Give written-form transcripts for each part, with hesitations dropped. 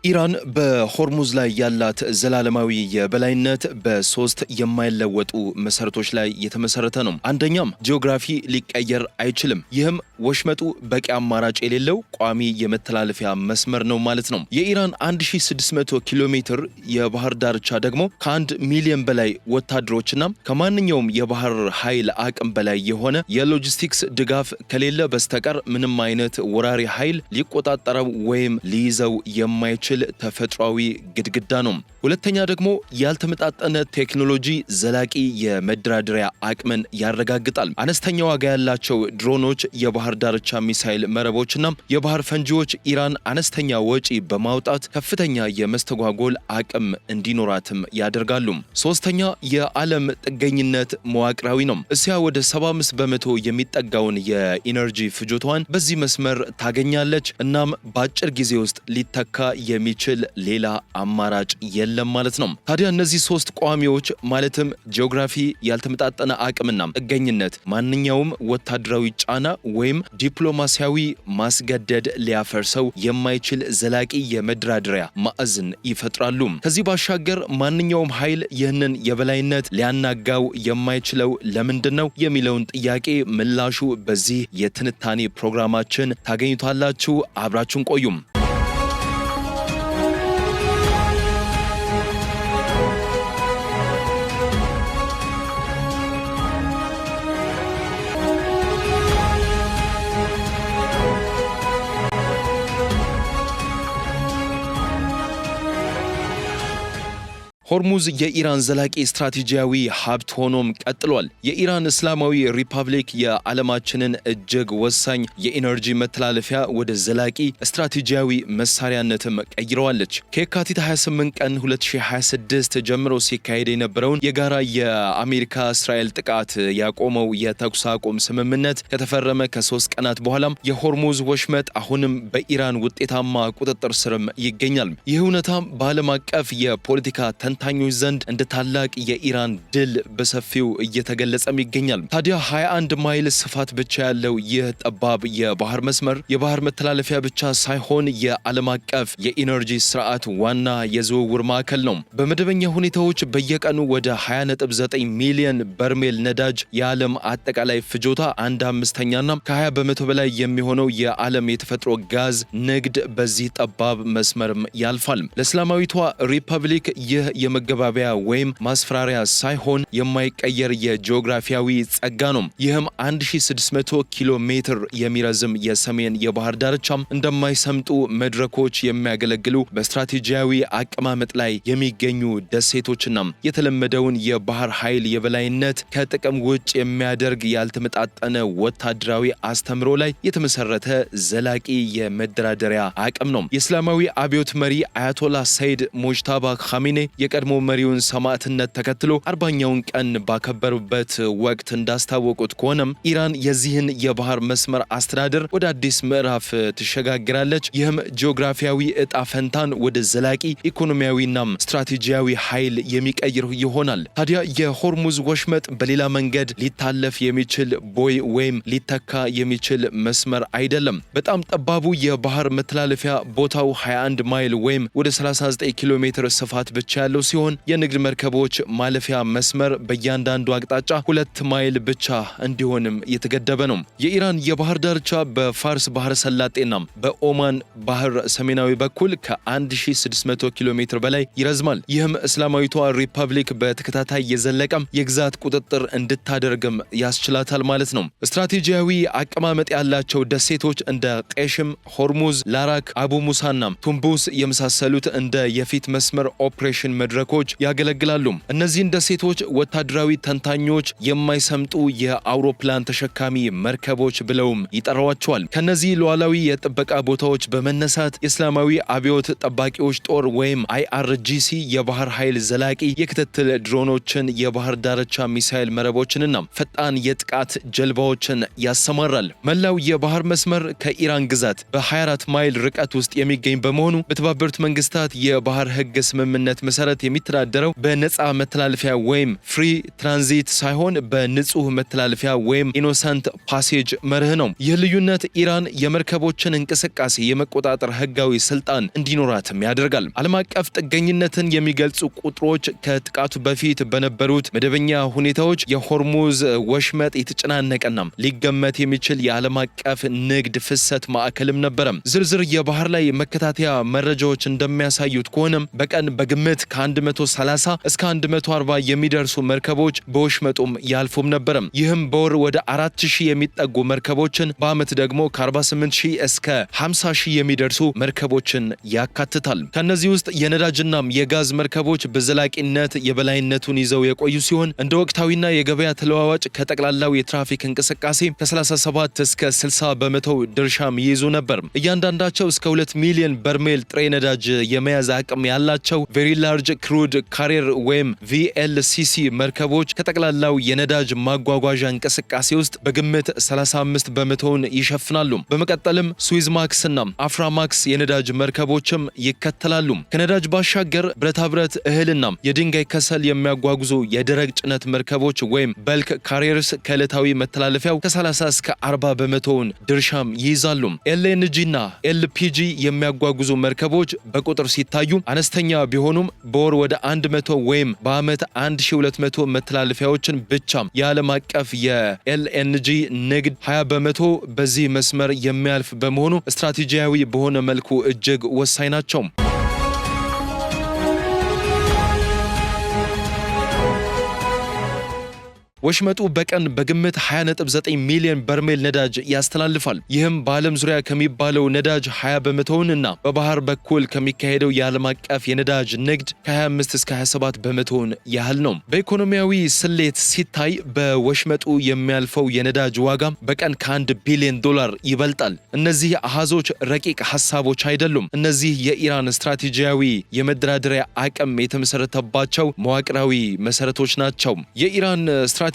ኢራን በሆርሙዝ ላይ ያላት ዘላለማዊ የበላይነት በሶስት የማይለወጡ መሰረቶች ላይ የተመሰረተ ነው። አንደኛም ጂኦግራፊ ሊቀየር አይችልም። ይህም ወሽመጡ በቂ አማራጭ የሌለው ቋሚ የመተላለፊያ መስመር ነው ማለት ነው። የኢራን 1600 ኪሎ ሜትር የባህር ዳርቻ ደግሞ ከ1 ሚሊዮን በላይ ወታደሮችና ከማንኛውም የባህር ኃይል አቅም በላይ የሆነ የሎጂስቲክስ ድጋፍ ከሌለ በስተቀር ምንም አይነት ወራሪ ኃይል ሊቆጣጠረው ወይም ሊይዘው የማይችል ተፈጥሯዊ ግድግዳ ነው። ሁለተኛ ደግሞ ያልተመጣጠነ ቴክኖሎጂ ዘላቂ የመደራደሪያ አቅምን ያረጋግጣል። አነስተኛ ዋጋ ያላቸው ድሮኖች፣ የባህር ዳርቻ ሚሳኤል መረቦችና የባህር ፈንጂዎች ኢራን አነስተኛ ወጪ በማውጣት ከፍተኛ የመስተጓጎል አቅም እንዲኖራትም ያደርጋሉ። ሶስተኛ የዓለም ጥገኝነት መዋቅራዊ ነው። እስያ ወደ 75 በመቶ የሚጠጋውን የኢነርጂ ፍጆታዋን በዚህ መስመር ታገኛለች። እናም በአጭር ጊዜ ውስጥ ሊተካ የሚችል ሌላ አማራጭ የለም ማለት ነው። ታዲያ እነዚህ ሶስት ቋሚዎች ማለትም ጂኦግራፊ፣ ያልተመጣጠነ አቅምና ጥገኝነት ማንኛውም ወታደራዊ ጫና ወይም ዲፕሎማሲያዊ ማስገደድ ሊያፈርሰው የማይችል ዘላቂ የመደራደሪያ ማዕዘን ይፈጥራሉ። ከዚህ ባሻገር ማንኛውም ኃይል ይህንን የበላይነት ሊያናጋው የማይችለው ለምንድን ነው የሚለውን ጥያቄ ምላሹ በዚህ የትንታኔ ፕሮግራማችን ታገኙታላችሁ። አብራችሁን ቆዩም። ሆርሙዝ የኢራን ዘላቂ ስትራቴጂያዊ ሀብት ሆኖም ቀጥሏል። የኢራን እስላማዊ ሪፐብሊክ የዓለማችንን እጅግ ወሳኝ የኢነርጂ መተላለፊያ ወደ ዘላቂ ስትራቴጂያዊ መሳሪያነትም ቀይረዋለች። ከየካቲት 28 ቀን 2026 ጀምሮ ሲካሄድ የነበረውን የጋራ የአሜሪካ እስራኤል ጥቃት ያቆመው የተኩስ አቁም ስምምነት ከተፈረመ ከ3 ቀናት በኋላም የሆርሙዝ ወሽመጥ አሁንም በኢራን ውጤታማ ቁጥጥር ስርም ይገኛል። ይህ እውነታም በዓለም አቀፍ የፖለቲካ ተንታኞች ዘንድ እንደ ታላቅ የኢራን ድል በሰፊው እየተገለጸም ይገኛል። ታዲያ 21 ማይል ስፋት ብቻ ያለው ይህ ጠባብ የባህር መስመር የባህር መተላለፊያ ብቻ ሳይሆን የዓለም አቀፍ የኢነርጂ ስርዓት ዋና የዝውውር ማዕከል ነው። በመደበኛ ሁኔታዎች በየቀኑ ወደ 20.9 ሚሊዮን በርሜል ነዳጅ የዓለም አጠቃላይ ፍጆታ 1/5ኛና ከ20 በመቶ በላይ የሚሆነው የዓለም የተፈጥሮ ጋዝ ንግድ በዚህ ጠባብ መስመርም ያልፋል። ለእስላማዊቷ ሪፐብሊክ ይህ የመገባቢያ ወይም ማስፈራሪያ ሳይሆን የማይቀየር የጂኦግራፊያዊ ጸጋ ነው። ይህም 1600 ኪሎ ሜትር የሚረዝም የሰሜን የባህር ዳርቻም እንደማይሰምጡ መድረኮች የሚያገለግሉ በስትራቴጂያዊ አቀማመጥ ላይ የሚገኙ ደሴቶችና የተለመደውን የባህር ኃይል የበላይነት ከጥቅም ውጭ የሚያደርግ ያልተመጣጠነ ወታደራዊ አስተምሮ ላይ የተመሰረተ ዘላቂ የመደራደሪያ አቅም ነው። የእስላማዊ አብዮት መሪ አያቶላ ሰይድ ሙጅታባ ኻሜኔ የቀድሞ መሪውን ሰማዕትነት ተከትሎ 40ኛውን ቀን ባከበሩበት ወቅት እንዳስታወቁት ከሆነም ኢራን የዚህን የባህር መስመር አስተዳደር ወደ አዲስ ምዕራፍ ትሸጋግራለች። ይህም ጂኦግራፊያዊ ዕጣ ፈንታን ወደ ዘላቂ ኢኮኖሚያዊና ስትራቴጂያዊ ኃይል የሚቀይር ይሆናል። ታዲያ የሆርሙዝ ወሽመጥ በሌላ መንገድ ሊታለፍ የሚችል ቦይ ወይም ሊተካ የሚችል መስመር አይደለም። በጣም ጠባቡ የባህር መተላለፊያ ቦታው 21 ማይል ወይም ወደ 39 ኪሎ ሜትር ስፋት ብቻ ያለው ሲሆን የንግድ መርከቦች ማለፊያ መስመር በእያንዳንዱ አቅጣጫ 2 ማይል ብቻ እንዲሆንም የተገደበ ነው። የኢራን የባህር ዳርቻ በፋርስ ባህረ ሰላጤና በኦማን ባህር ሰሜናዊ በኩል ከ1600 ኪሎ ሜትር በላይ ይረዝማል። ይህም እስላማዊቷ ሪፐብሊክ በተከታታይ የዘለቀም የግዛት ቁጥጥር እንድታደርግም ያስችላታል ማለት ነው። ስትራቴጂያዊ አቀማመጥ ያላቸው ደሴቶች እንደ ቄሽም፣ ሆርሙዝ፣ ላራክ፣ አቡ ሙሳና ቱምቡስ የመሳሰሉት እንደ የፊት መስመር ኦፕሬሽን መድረኮች ያገለግላሉ። እነዚህን ደሴቶች ወታደራዊ ተንታኞች የማይሰምጡ የአውሮፕላን ተሸካሚ መርከቦች ብለውም ይጠራዋቸዋል። ከነዚህ ሉዓላዊ የጥበቃ ቦታዎች በመነሳት የእስላማዊ አብዮት ጠባቂዎች ጦር ወይም IRGC የባህር ኃይል ዘላቂ የክትትል ድሮኖችን፣ የባህር ዳርቻ ሚሳኤል መረቦችንና ፈጣን የጥቃት ጀልባዎችን ያሰማራል። መላው የባህር መስመር ከኢራን ግዛት በ24 ማይል ርቀት ውስጥ የሚገኝ በመሆኑ በተባበሩት መንግስታት የባህር ሕግ ስምምነት መሰረት የሚተዳደረው በነፃ መተላለፊያ ወይም ፍሪ ትራንዚት ሳይሆን በንጹህ መተላለፊያ ወይም ኢኖሰንት ፓሴጅ መርህ ነው። ይህ ልዩነት ኢራን የመርከቦችን እንቅስቃሴ የመቆጣጠር ህጋዊ ስልጣን እንዲኖራትም ያደርጋል። ዓለም አቀፍ ጥገኝነትን የሚገልጹ ቁጥሮች ከጥቃቱ በፊት በነበሩት መደበኛ ሁኔታዎች የሆርሙዝ ወሽመጥ የተጨናነቀና ሊገመት የሚችል የዓለም አቀፍ ንግድ ፍሰት ማዕከልም ነበረ። ዝርዝር የባህር ላይ መከታተያ መረጃዎች እንደሚያሳዩት ከሆነም በቀን በግምት ከ130 እስከ 140 የሚደርሱ መርከቦች በወሽመጡም ያልፉም ነበረ። ይህም በወር ወደ 4000 የሚጠጉ መርከቦችን በዓመት ደግሞ ከ48000 እስከ 50000 የሚደርሱ መርከቦችን ያካትታል። ከነዚህ ውስጥ የነዳጅና የጋዝ መርከቦች በዘላቂነት የበላይነቱን ይዘው የቆዩ ሲሆን እንደ ወቅታዊና የገበያ ተለዋዋጭ ከጠቅላላው የትራፊክ እንቅስቃሴ ከ37 እስከ 60 በመቶ ድርሻም ይይዙ ነበር። እያንዳንዳቸው እስከ 2 ሚሊዮን በርሜል ጥሬ ነዳጅ የመያዝ አቅም ያላቸው ቬሪ ላርጅ ክሩድ ካሪየር ወይም VLCC መርከቦች ከጠቅላላው የነዳጅ ማጓጓዣ እንቅስቃሴ ውስጥ በግምት 35 በመቶውን ይሸፍናሉ። በመቀጠልም ስዊዝማክስና አፍራማክስ የነዳጅ መርከቦችም ይከተላሉ። ከነዳጅ ባሻገር ብረታብረት፣ እህልና የድንጋይ ከሰል የሚያጓጉዙ የደረቅ ጭነት መርከቦች ወይም በልክ ካሪየርስ ከዕለታዊ መተላለፊያው ከ30 እስከ 40 በመቶውን ድርሻም ይይዛሉ። LNG እና LPG የሚያጓጉዙ መርከቦች በቁጥር ሲታዩ አነስተኛ ቢሆኑም በወር ወደ 100 ወይም በዓመት 1200 መተላለፊያዎችን ብቻ የዓለም አቀፍ የLNG ንግድ 20 በመቶ በዚህ መስመር የሚያልፍ በመሆኑ ስትራቴጂያዊ በሆነ መልኩ እጅግ ወሳኝ ናቸው። ወሽመጡ በቀን በግምት 20.9 ሚሊዮን በርሜል ነዳጅ ያስተላልፋል። ይህም በዓለም ዙሪያ ከሚባለው ነዳጅ 20 በመቶውንና በባህር በኩል ከሚካሄደው የዓለም አቀፍ የነዳጅ ንግድ ከ25 እስከ 27 በመቶውን ያህል ነው። በኢኮኖሚያዊ ስሌት ሲታይ በወሽመጡ የሚያልፈው የነዳጅ ዋጋ በቀን ከ1 ቢሊዮን ዶላር ይበልጣል። እነዚህ አሃዞች ረቂቅ ሐሳቦች አይደሉም። እነዚህ የኢራን ስትራቴጂያዊ የመደራደሪያ አቅም የተመሰረተባቸው መዋቅራዊ መሰረቶች ናቸው። የኢራን ስትራቴጂያዊ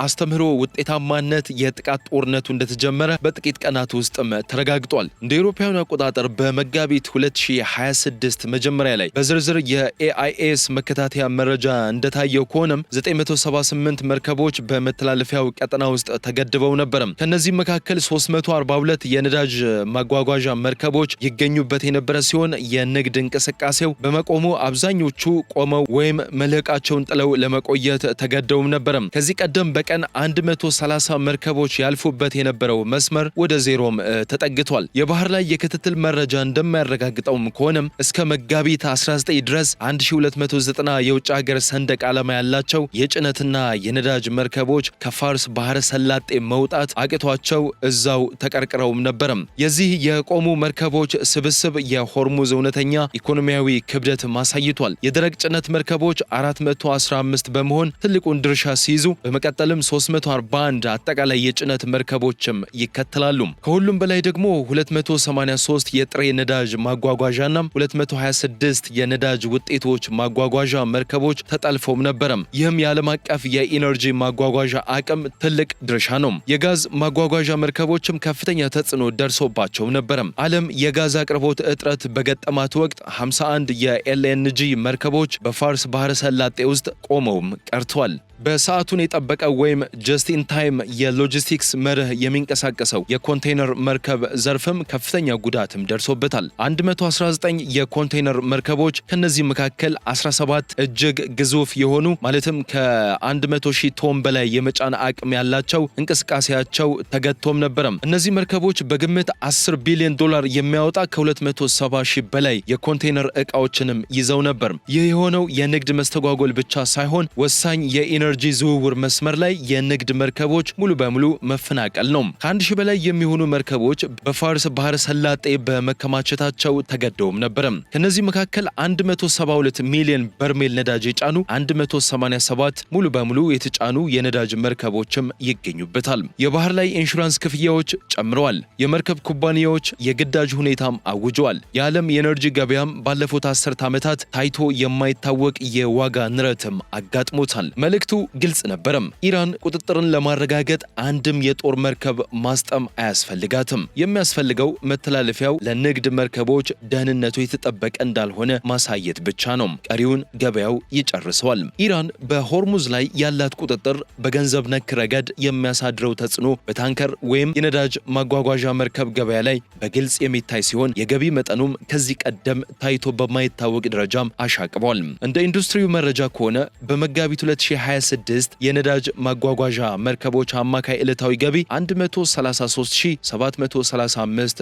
አስተምህሮ ውጤታማነት የጥቃት ጦርነቱ እንደተጀመረ በጥቂት ቀናት ውስጥም ተረጋግጧል። እንደ አውሮፓውያን አቆጣጠር በመጋቢት 2026 መጀመሪያ ላይ በዝርዝር የኤአይኤስ መከታተያ መረጃ እንደታየው ከሆነም 978 መርከቦች በመተላለፊያው ቀጠና ውስጥ ተገድበው ነበር። ከነዚህ መካከል 342 የነዳጅ ማጓጓዣ መርከቦች ይገኙበት የነበረ ሲሆን የንግድ እንቅስቃሴው በመቆሙ አብዛኞቹ ቆመው ወይም መልህቃቸውን ጥለው ለመቆየት ተገደውም ነበር። ከዚህ ቀደም በቀን 130 መርከቦች ያልፉበት የነበረው መስመር ወደ ዜሮም ተጠግቷል። የባህር ላይ የክትትል መረጃ እንደማያረጋግጠውም ከሆነም እስከ መጋቢት 19 ድረስ 1290 የውጭ ሀገር ሰንደቅ ዓላማ ያላቸው የጭነትና የነዳጅ መርከቦች ከፋርስ ባህረ ሰላጤ መውጣት አቅቷቸው እዛው ተቀርቅረውም ነበርም። የዚህ የቆሙ መርከቦች ስብስብ የሆርሙዝ እውነተኛ ኢኮኖሚያዊ ክብደት ማሳይቷል። የደረቅ ጭነት መርከቦች 415 በመሆን ትልቁን ድርሻ ሲይዙ በመቀጠልም 341 አጠቃላይ የጭነት መርከቦችም ይከተላሉ። ከሁሉም በላይ ደግሞ 283 የጥሬ ነዳጅ ማጓጓዣና 226 የነዳጅ ውጤቶች ማጓጓዣ መርከቦች ተጠልፈውም ነበረም። ይህም የዓለም አቀፍ የኢነርጂ ማጓጓዣ አቅም ትልቅ ድርሻ ነው። የጋዝ ማጓጓዣ መርከቦችም ከፍተኛ ተጽዕኖ ደርሶባቸው ነበረም። ዓለም የጋዝ አቅርቦት እጥረት በገጠማት ወቅት 51 የኤልኤንጂ መርከቦች በፋርስ ባህረ ሰላጤ ውስጥ ቆመውም ቀርተዋል። በሰዓቱን የጠበቀ ወይም ጀስት ኢን ታይም የሎጂስቲክስ መርህ የሚንቀሳቀሰው የኮንቴይነር መርከብ ዘርፍም ከፍተኛ ጉዳትም ደርሶበታል። 119 የኮንቴይነር መርከቦች ከነዚህ መካከል 17 እጅግ ግዙፍ የሆኑ ማለትም ከ100,000 ቶን በላይ የመጫን አቅም ያላቸው እንቅስቃሴያቸው ተገድቶም ነበረም። እነዚህ መርከቦች በግምት 10 ቢሊዮን ዶላር የሚያወጣ ከ270,000 በላይ የኮንቴይነር ዕቃዎችንም ይዘው ነበር። ይህ የሆነው የንግድ መስተጓጎል ብቻ ሳይሆን ወሳኝ የኢነርጂ ዝውውር መስመር ላይ የንግድ መርከቦች ሙሉ በሙሉ መፈናቀል ነው። ከ1000 በላይ የሚሆኑ መርከቦች በፋርስ ባህረ ሰላጤ በመከማቸታቸው ተገደውም ነበር። ከነዚህ መካከል 172 ሚሊዮን በርሜል ነዳጅ የጫኑ 187 ሙሉ በሙሉ የተጫኑ የነዳጅ መርከቦችም ይገኙበታል። የባህር ላይ ኢንሹራንስ ክፍያዎች ጨምረዋል። የመርከብ ኩባንያዎች የግዳጅ ሁኔታም አውጀዋል። የዓለም የኤነርጂ ገበያም ባለፉት 10 ዓመታት ታይቶ የማይታወቅ የዋጋ ንረትም አጋጥሞታል። መልእክቱ ግልጽ ነበር። አልነበረም። ኢራን ቁጥጥርን ለማረጋገጥ አንድም የጦር መርከብ ማስጠም አያስፈልጋትም። የሚያስፈልገው መተላለፊያው ለንግድ መርከቦች ደህንነቱ የተጠበቀ እንዳልሆነ ማሳየት ብቻ ነው። ቀሪውን ገበያው ይጨርሰዋል። ኢራን በሆርሙዝ ላይ ያላት ቁጥጥር በገንዘብ ነክ ረገድ የሚያሳድረው ተጽዕኖ በታንከር ወይም የነዳጅ ማጓጓዣ መርከብ ገበያ ላይ በግልጽ የሚታይ ሲሆን የገቢ መጠኑም ከዚህ ቀደም ታይቶ በማይታወቅ ደረጃም አሻቅቧል። እንደ ኢንዱስትሪው መረጃ ከሆነ በመጋቢት 2026 የነዳጅ ማጓጓዣ መርከቦች አማካይ ዕለታዊ ገቢ $133,735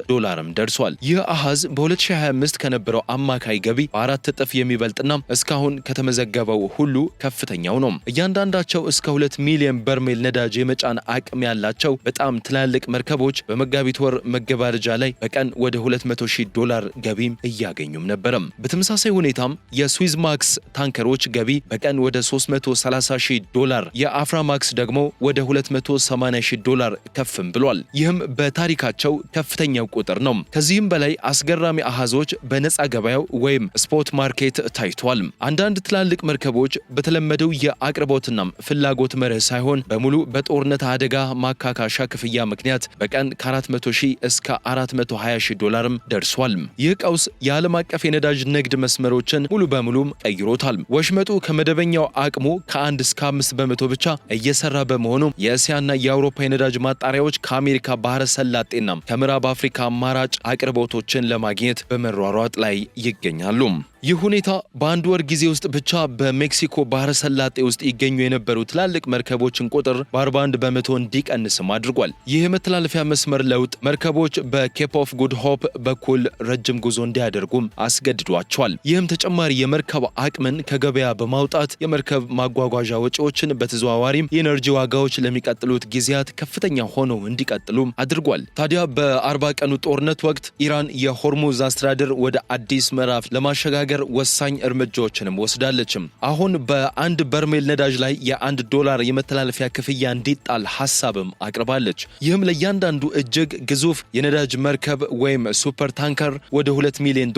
ደርሷል። ይህ አሃዝ በ2025 ከነበረው አማካይ ገቢ በ4 እጥፍ የሚበልጥና እስካሁን ከተመዘገበው ሁሉ ከፍተኛው ነው። እያንዳንዳቸው እስከ 2 ሚሊዮን በርሜል ነዳጅ የመጫን አቅም ያላቸው በጣም ትላልቅ መርከቦች በመጋቢት ወር መገባደጃ ላይ በቀን ወደ $200,000 ገቢ እያገኙም ነበር። በተመሳሳይ ሁኔታም የስዊዝ ማክስ ታንከሮች ገቢ በቀን ወደ $330,000፣ የአፍራማክስ ደግሞ ወደ $280,000 ከፍም ብሏል። ይህም በታሪካቸው ከፍተኛው ቁጥር ነው። ከዚህም በላይ አስገራሚ አሃዞች በነፃ ገበያው ወይም ስፖት ማርኬት ታይቷል። አንዳንድ ትላልቅ መርከቦች በተለመደው የአቅርቦትና ፍላጎት መርህ ሳይሆን በሙሉ በጦርነት አደጋ ማካካሻ ክፍያ ምክንያት በቀን ከ400,000 እስከ $420,000 ደርሷል። ይህ ቀውስ የዓለም አቀፍ የነዳጅ ንግድ መስመሮችን ሙሉ በሙሉ ቀይሮታል። ወሽመጡ ከመደበኛው አቅሙ ከ1 እስከ 5% ብቻ እየሰራ በመሆኑ የእስያና የአውሮፓ የነዳጅ ማጣሪያዎች ከአሜሪካ ባህረ ሰላጤና ከምዕራብ አፍሪካ አማራጭ አቅርቦቶችን ለማግኘት በመሯሯጥ ላይ ይገኛሉ። ይህ ሁኔታ በአንድ ወር ጊዜ ውስጥ ብቻ በሜክሲኮ ባህረ ሰላጤ ውስጥ ይገኙ የነበሩ ትላልቅ መርከቦችን ቁጥር በ41% እንዲቀንስም አድርጓል። ይህ የመተላለፊያ መስመር ለውጥ መርከቦች በኬፕ ኦፍ ጉድ ሆፕ በኩል ረጅም ጉዞ እንዲያደርጉም አስገድዷቸዋል። ይህም ተጨማሪ የመርከብ አቅምን ከገበያ በማውጣት የመርከብ ማጓጓዣ ወጪዎችን በተዘዋዋሪም የኤነርጂ ዋጋዎች ለሚቀጥሉት ጊዜያት ከፍተኛ ሆነው እንዲቀጥሉም አድርጓል። ታዲያ በ40 ቀኑ ጦርነት ወቅት ኢራን የሆርሙዝ አስተዳደር ወደ አዲስ ምዕራፍ ለማሸጋገር ወሳኝ እርምጃዎችንም ወስዳለችም። አሁን በአንድ በርሜል ነዳጅ ላይ $1 የመተላለፊያ ክፍያ እንዲጣል ሐሳብም አቅርባለች። ይህም ለእያንዳንዱ እጅግ ግዙፍ የነዳጅ መርከብ ወይም ሱፐር ታንከር ወደ $2 ሚሊዮን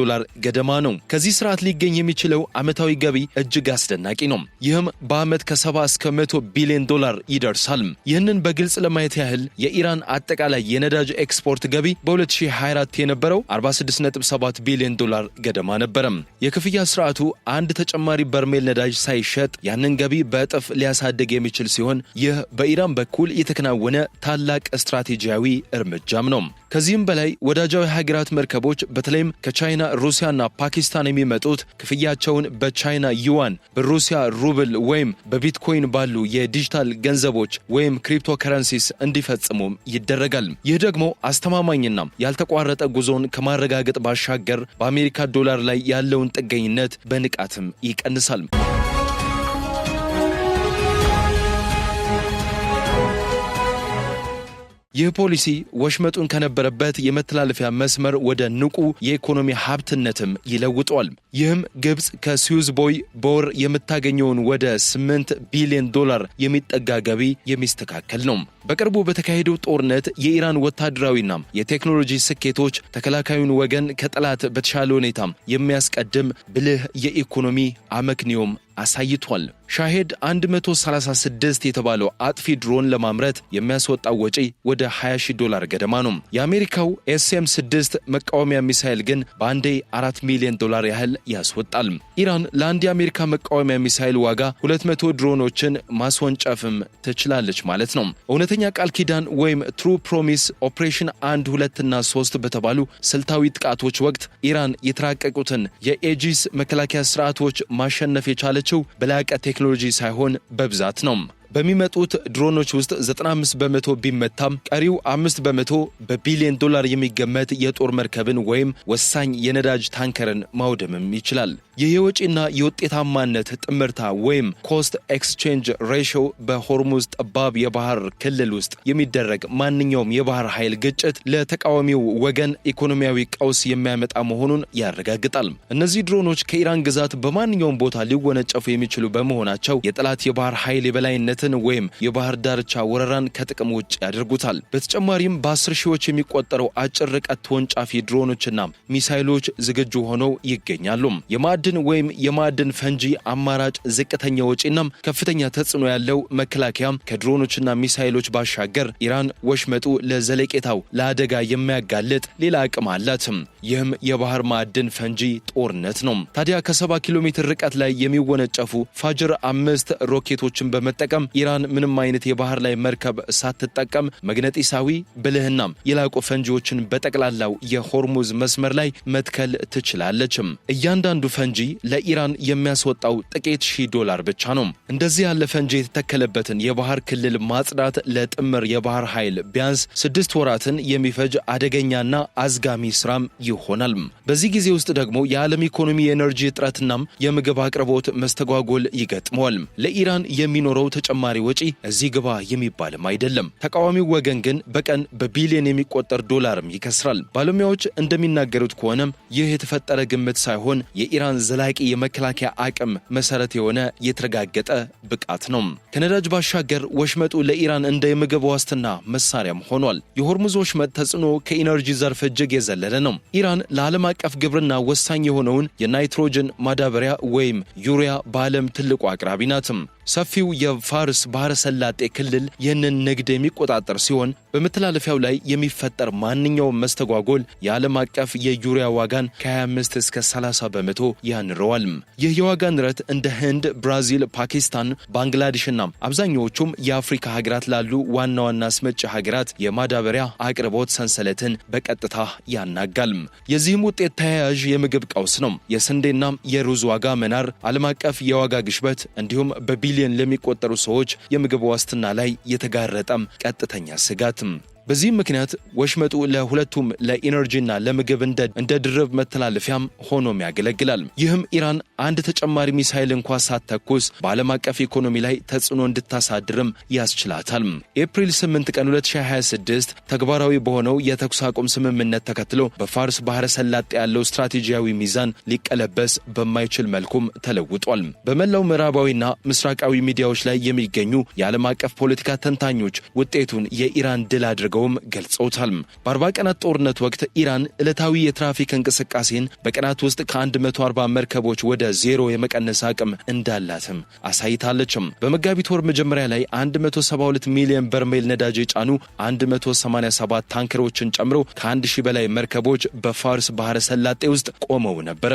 ገደማ ነው። ከዚህ ስርዓት ሊገኝ የሚችለው ዓመታዊ ገቢ እጅግ አስደናቂ ነው። ይህም በዓመት ከ70 እስከ $100 ቢሊዮን ይደርሳል። ይህንን በግልጽ ለማየት ያህል የኢራን አጠቃላይ የነዳጅ ኤክስፖርት ገቢ በ2024 የነበረው $46.7 ቢሊዮን ገደማ ነበረ። የክፍያ ስርዓቱ አንድ ተጨማሪ በርሜል ነዳጅ ሳይሸጥ ያንን ገቢ በእጥፍ ሊያሳድግ የሚችል ሲሆን ይህ በኢራን በኩል የተከናወነ ታላቅ ስትራቴጂያዊ እርምጃም ነው። ከዚህም በላይ ወዳጃዊ ሀገራት መርከቦች በተለይም ከቻይና፣ ሩሲያና ፓኪስታን የሚመጡት ክፍያቸውን በቻይና ዩዋን፣ በሩሲያ ሩብል ወይም በቢትኮይን ባሉ የዲጂታል ገንዘቦች ወይም ክሪፕቶ ከረንሲስ እንዲፈጽሙም ይደረጋል። ይህ ደግሞ አስተማማኝና ያልተቋረጠ ጉዞን ከማረጋገጥ ባሻገር በአሜሪካ ዶላር ላይ ያለውን ጥገኝነት በንቃትም ይቀንሳል። ይህ ፖሊሲ ወሽመጡን ከነበረበት የመተላለፊያ መስመር ወደ ንቁ የኢኮኖሚ ሀብትነትም ይለውጧል። ይህም ግብጽ ከስዊዝ ቦይ በወር የምታገኘውን ወደ $8 ቢሊዮን የሚጠጋ ገቢ የሚስተካከል ነው። በቅርቡ በተካሄደው ጦርነት የኢራን ወታደራዊና የቴክኖሎጂ ስኬቶች ተከላካዩን ወገን ከጠላት በተሻለ ሁኔታ የሚያስቀድም ብልህ የኢኮኖሚ አመክንዮም አሳይቷል። ሻሄድ 136 የተባለው አጥፊ ድሮን ለማምረት የሚያስወጣው ወጪ ወደ $20,000 ገደማ ነው። የአሜሪካው SM-6 መቃወሚያ ሚሳኤል ግን በአንዴ $4 ሚሊዮን ያህል ያስወጣል። ኢራን ለአንድ የአሜሪካ መቃወሚያ ሚሳኤል ዋጋ 200 ድሮኖችን ማስወንጨፍም ትችላለች ማለት ነው። እውነተኛ ቃል ኪዳን ወይም ትሩ ፕሮሚስ ኦፕሬሽን 1፣ 2 እና 3 በተባሉ ስልታዊ ጥቃቶች ወቅት ኢራን የተራቀቁትን የኤጂስ መከላከያ ስርዓቶች ማሸነፍ የቻለችው በላቀ ቴክኖሎጂ ሳይሆን በብዛት ነው። በሚመጡት ድሮኖች ውስጥ 95% ቢመታም ቀሪው 5% በቢሊዮን $1 የሚገመት የጦር መርከብን ወይም ወሳኝ የነዳጅ ታንከርን ማውደምም ይችላል። ይህ የወጪና የውጤታማነት ጥምርታ ወይም ኮስት ኤክስቼንጅ ሬሽዮ በሆርሙዝ ጠባብ የባህር ክልል ውስጥ የሚደረግ ማንኛውም የባህር ኃይል ግጭት ለተቃዋሚው ወገን ኢኮኖሚያዊ ቀውስ የሚያመጣ መሆኑን ያረጋግጣል። እነዚህ ድሮኖች ከኢራን ግዛት በማንኛውም ቦታ ሊወነጨፉ የሚችሉ በመሆናቸው የጠላት የባህር ኃይል የበላይነትን ጥቃትን ወይም የባህር ዳርቻ ወረራን ከጥቅም ውጭ ያደርጉታል። በተጨማሪም በ10 ሺዎች የሚቆጠረው አጭር ርቀት ተወንጫፊ ድሮኖችና ሚሳይሎች ዝግጁ ሆነው ይገኛሉ። የማዕድን ወይም የማዕድን ፈንጂ አማራጭ ዝቅተኛ ወጪና ከፍተኛ ተጽዕኖ ያለው መከላከያ ከድሮኖችና ሚሳይሎች ባሻገር ኢራን ወሽመጡ ለዘለቄታው ለአደጋ የሚያጋልጥ ሌላ አቅም አላት። ይህም የባህር ማዕድን ፈንጂ ጦርነት ነው። ታዲያ ከ70 ኪሎ ሜትር ርቀት ላይ የሚወነጨፉ ፋጅር 5 ሮኬቶችን በመጠቀም ኢራን ምንም አይነት የባህር ላይ መርከብ ሳትጠቀም መግነጢሳዊ ብልህና የላቁ ፈንጂዎችን በጠቅላላው የሆርሙዝ መስመር ላይ መትከል ትችላለች። እያንዳንዱ ፈንጂ ለኢራን የሚያስወጣው ጥቂት $1000 ብቻ ነው። እንደዚህ ያለ ፈንጂ የተተከለበትን የባህር ክልል ማጽዳት ለጥምር የባህር ኃይል ቢያንስ 6 ወራትን የሚፈጅ አደገኛና አዝጋሚ ስራም ይሆናል። በዚህ ጊዜ ውስጥ ደግሞ የዓለም ኢኮኖሚ የኤነርጂ እጥረትና የምግብ አቅርቦት መስተጓጎል ይገጥመዋል። ለኢራን የሚኖረው ተጨማሪ ወጪ እዚህ ግባ የሚባልም አይደለም። ተቃዋሚው ወገን ግን በቀን በቢሊዮን የሚቆጠር ዶላርም ይከስራል። ባለሙያዎች እንደሚናገሩት ከሆነም ይህ የተፈጠረ ግምት ሳይሆን የኢራን ዘላቂ የመከላከያ አቅም መሰረት የሆነ የተረጋገጠ ብቃት ነው። ከነዳጅ ባሻገር ወሽመጡ ለኢራን እንደ የምግብ ዋስትና መሳሪያም ሆኗል። የሆርሙዝ ወሽመጥ ተጽዕኖ ከኢነርጂ ዘርፍ እጅግ የዘለለ ነው። ኢራን ለዓለም አቀፍ ግብርና ወሳኝ የሆነውን የናይትሮጅን ማዳበሪያ ወይም ዩሪያ በዓለም ትልቁ አቅራቢ ናት። ሰፊው የፋርስ ባህረ ሰላጤ ክልል ይህንን ንግድ የሚቆጣጠር ሲሆን በመተላለፊያው ላይ የሚፈጠር ማንኛውም መስተጓጎል የዓለም አቀፍ የዩሪያ ዋጋን ከ25 እስከ 30 በመቶ ያንረዋል። ይህ የዋጋ ንረት እንደ ህንድ፣ ብራዚል፣ ፓኪስታን፣ ባንግላዴሽና አብዛኛዎቹም የአፍሪካ ሀገራት ላሉ ዋና ዋና አስመጪ ሀገራት የማዳበሪያ አቅርቦት ሰንሰለትን በቀጥታ ያናጋል። የዚህም ውጤት ተያያዥ የምግብ ቀውስ ነው። የስንዴና የሩዝ ዋጋ መናር፣ ዓለም አቀፍ የዋጋ ግሽበት እንዲሁም በቢሊዮን ለሚቆጠሩ ሰዎች የምግብ ዋስትና ላይ የተጋረጠም ቀጥተኛ ስጋት። በዚህም ምክንያት ወሽመጡ ለሁለቱም ለኢነርጂና ለምግብ እንደ ድርብ መተላለፊያም ሆኖም ያገለግላል። ይህም ኢራን አንድ ተጨማሪ ሚሳይል እንኳ ሳትተኩስ በዓለም አቀፍ ኢኮኖሚ ላይ ተጽዕኖ እንድታሳድርም ያስችላታል። ኤፕሪል 8 ቀን 2026 ተግባራዊ በሆነው የተኩስ አቁም ስምምነት ተከትሎ በፋርስ ባህረ ሰላጤ ያለው ስትራቴጂያዊ ሚዛን ሊቀለበስ በማይችል መልኩም ተለውጧል። በመላው ምዕራባዊና ምስራቃዊ ሚዲያዎች ላይ የሚገኙ የዓለም አቀፍ ፖለቲካ ተንታኞች ውጤቱን የኢራን ድል አድርገው ገልጸውታል። በ40 ቀናት ጦርነት ወቅት ኢራን ዕለታዊ የትራፊክ እንቅስቃሴን በቀናት ውስጥ ከ140 መርከቦች ወደ 0 የመቀነስ አቅም እንዳላትም አሳይታለችም። በመጋቢት ወር መጀመሪያ ላይ 172 ሚሊዮን በርሜል ነዳጅ የጫኑ 187 ታንከሮችን ጨምሮ ከ1000 በላይ መርከቦች በፋርስ ባህረ ሰላጤ ውስጥ ቆመው ነበር።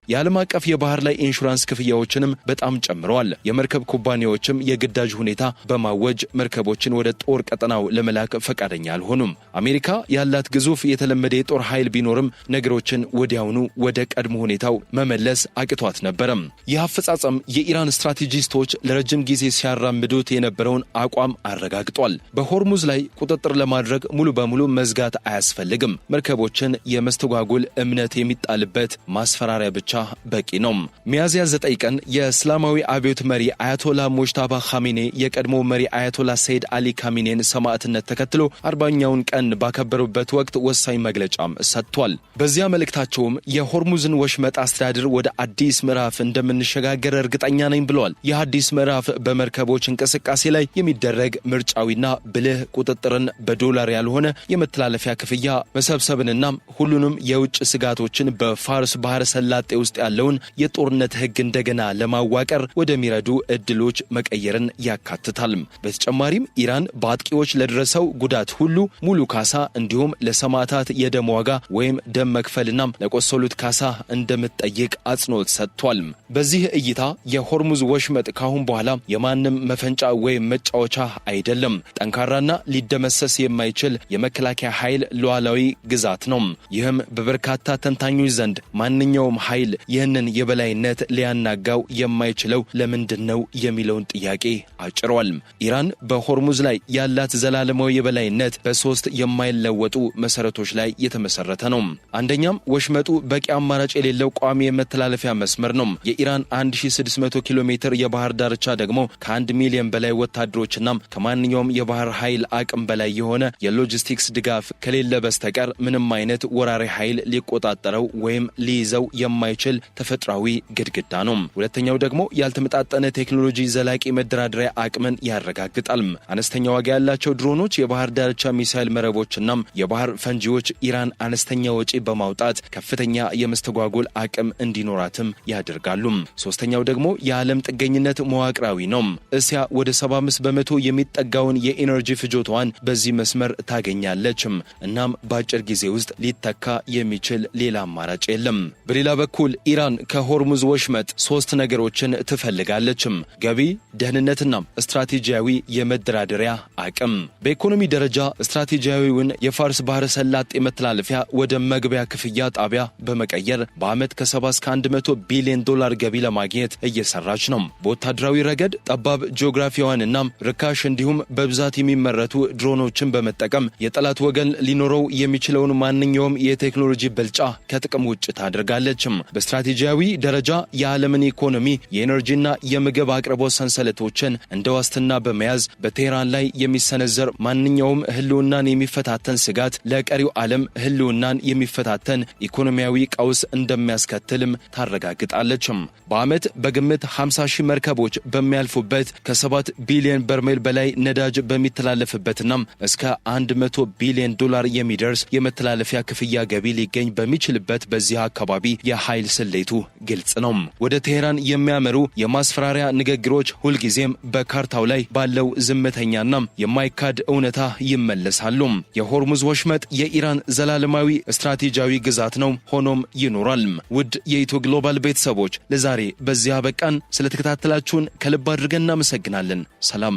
የዓለም አቀፍ የባህር ላይ ኢንሹራንስ ክፍያዎችንም በጣም ጨምረዋል። የመርከብ ኩባንያዎችም የግዳጅ ሁኔታ በማወጅ መርከቦችን ወደ ጦር ቀጠናው ለመላክ ፈቃደኛ አልሆኑም። አሜሪካ ያላት ግዙፍ የተለመደ የጦር ኃይል ቢኖርም ነገሮችን ወዲያውኑ ወደ ቀድሞ ሁኔታው መመለስ አቅቷት ነበረም። ይህ አፈጻጸም የኢራን ስትራቴጂስቶች ለረጅም ጊዜ ሲያራምዱት የነበረውን አቋም አረጋግጧል። በሆርሙዝ ላይ ቁጥጥር ለማድረግ ሙሉ በሙሉ መዝጋት አያስፈልግም። መርከቦችን የመስተጓጎል እምነት የሚጣልበት ማስፈራሪያ ብቻ በቂ ነው። ሚያዝያ 9 ቀን የእስላማዊ አብዮት መሪ አያቶላ ሙጅታባ ኻሜኔ የቀድሞ መሪ አያቶላ ሰይድ አሊ ካሚኔን ሰማዕትነት ተከትሎ 40ኛውን ቀን ባከበሩበት ወቅት ወሳኝ መግለጫም ሰጥቷል። በዚያ መልእክታቸውም የሆርሙዝን ወሽመጥ አስተዳደር ወደ አዲስ ምዕራፍ እንደምንሸጋገር እርግጠኛ ነኝ ብለዋል። ይህ አዲስ ምዕራፍ በመርከቦች እንቅስቃሴ ላይ የሚደረግ ምርጫዊና ብልህ ቁጥጥርን፣ በዶላር ያልሆነ የመተላለፊያ ክፍያ መሰብሰብንና ሁሉንም የውጭ ስጋቶችን በፋርስ ባህረ ሰላጤ ውስጥ ያለውን የጦርነት ሕግ እንደገና ለማዋቀር ወደሚረዱ እድሎች መቀየርን ያካትታል። በተጨማሪም ኢራን በአጥቂዎች ለደረሰው ጉዳት ሁሉ ሙሉ ካሳ እንዲሁም ለሰማዕታት የደም ዋጋ ወይም ደም መክፈልና ለቆሰሉት ካሳ እንደምትጠይቅ አጽንኦት ሰጥቷል። በዚህ እይታ የሆርሙዝ ወሽመጥ ካሁን በኋላ የማንም መፈንጫ ወይም መጫወቻ አይደለም። ጠንካራና ሊደመሰስ የማይችል የመከላከያ ኃይል ሉዓላዊ ግዛት ነው። ይህም በበርካታ ተንታኞች ዘንድ ማንኛውም ኃይል ኃይል ይህንን የበላይነት ሊያናጋው የማይችለው ለምንድነው የሚለውን ጥያቄ አጭሯል። ኢራን በሆርሙዝ ላይ ያላት ዘላለማዊ የበላይነት በሶስት የማይለወጡ መሰረቶች ላይ የተመሰረተ ነው። አንደኛም ወሽመጡ በቂ አማራጭ የሌለው ቋሚ የመተላለፊያ መስመር ነው። የኢራን 1600 ኪሎ ሜትር የባህር ዳርቻ ደግሞ ከ1 ሚሊዮን በላይ ወታደሮችና ከማንኛውም የባህር ኃይል አቅም በላይ የሆነ የሎጂስቲክስ ድጋፍ ከሌለ በስተቀር ምንም አይነት ወራሪ ኃይል ሊቆጣጠረው ወይም ሊይዘው የማይችል ተፈጥሯዊ ግድግዳ ነው። ሁለተኛው ደግሞ ያልተመጣጠነ ቴክኖሎጂ ዘላቂ መደራደሪያ አቅምን ያረጋግጣል። አነስተኛ ዋጋ ያላቸው ድሮኖች፣ የባህር ዳርቻ ሚሳኤል መረቦችና የባህር ፈንጂዎች ኢራን አነስተኛ ወጪ በማውጣት ከፍተኛ የመስተጓጎል አቅም እንዲኖራትም ያደርጋሉ። ሶስተኛው ደግሞ የዓለም ጥገኝነት መዋቅራዊ ነው። እስያ ወደ 75 በመቶ የሚጠጋውን የኢነርጂ ፍጆታዋን በዚህ መስመር ታገኛለች። እናም በአጭር ጊዜ ውስጥ ሊተካ የሚችል ሌላ አማራጭ የለም። በሌላ በኩል ኢራን ከሆርሙዝ ወሽመጥ 3 ነገሮችን ትፈልጋለች: ገቢ፣ ደህንነትና ስትራቴጂያዊ የመደራደሪያ አቅም። በኢኮኖሚ ደረጃ ስትራቴጂያዊውን የፋርስ ባህረ ሰላጤ መተላለፊያ ወደ መግቢያ ክፍያ ጣቢያ በመቀየር በዓመት ከ70 እስከ 100 ቢሊዮን ዶላር ገቢ ለማግኘት እየሰራች ነው። በወታደራዊ ረገድ ጠባብ ጂኦግራፊዋንና ርካሽ እንዲሁም በብዛት የሚመረቱ ድሮኖችን በመጠቀም የጠላት ወገን ሊኖረው የሚችለውን ማንኛውም የቴክኖሎጂ ብልጫ ከጥቅም ውጭ ታደርጋለች። በስትራቴጂያዊ ደረጃ የዓለምን ኢኮኖሚ፣ የኤነርጂና የምግብ አቅርቦት ሰንሰለቶችን እንደ ዋስትና በመያዝ በቴህራን ላይ የሚሰነዘር ማንኛውም ህልውናን የሚፈታተን ስጋት ለቀሪው ዓለም ህልውናን የሚፈታተን ኢኮኖሚያዊ ቀውስ እንደሚያስከትልም ታረጋግጣለች። በዓመት በግምት 50,000 መርከቦች በሚያልፉበት ከ7 ቢሊዮን በርሜል በላይ ነዳጅ በሚተላለፍበትና እስከ 100 ቢሊዮን ዶላር የሚደርስ የመተላለፊያ ክፍያ ገቢ ሊገኝ በሚችልበት በዚህ አካባቢ የኃይል ስሌቱ ግልጽ ነው። ወደ ቴህራን የሚያመሩ የማስፈራሪያ ንግግሮች ሁልጊዜም በካርታው ላይ ባለው ዝምተኛና የማይካድ እውነታ ይመለሳሉ። የሆርሙዝ ወሽመጥ የኢራን ዘላለማዊ ስትራቴጂያዊ ግዛት ነው፣ ሆኖም ይኖራል። ውድ የኢትዮ ግሎባል ቤተሰቦች ለዛሬ በዚያ በቃን። ስለተከታተላችሁን ከልብ አድርገን እናመሰግናለን። ሰላም።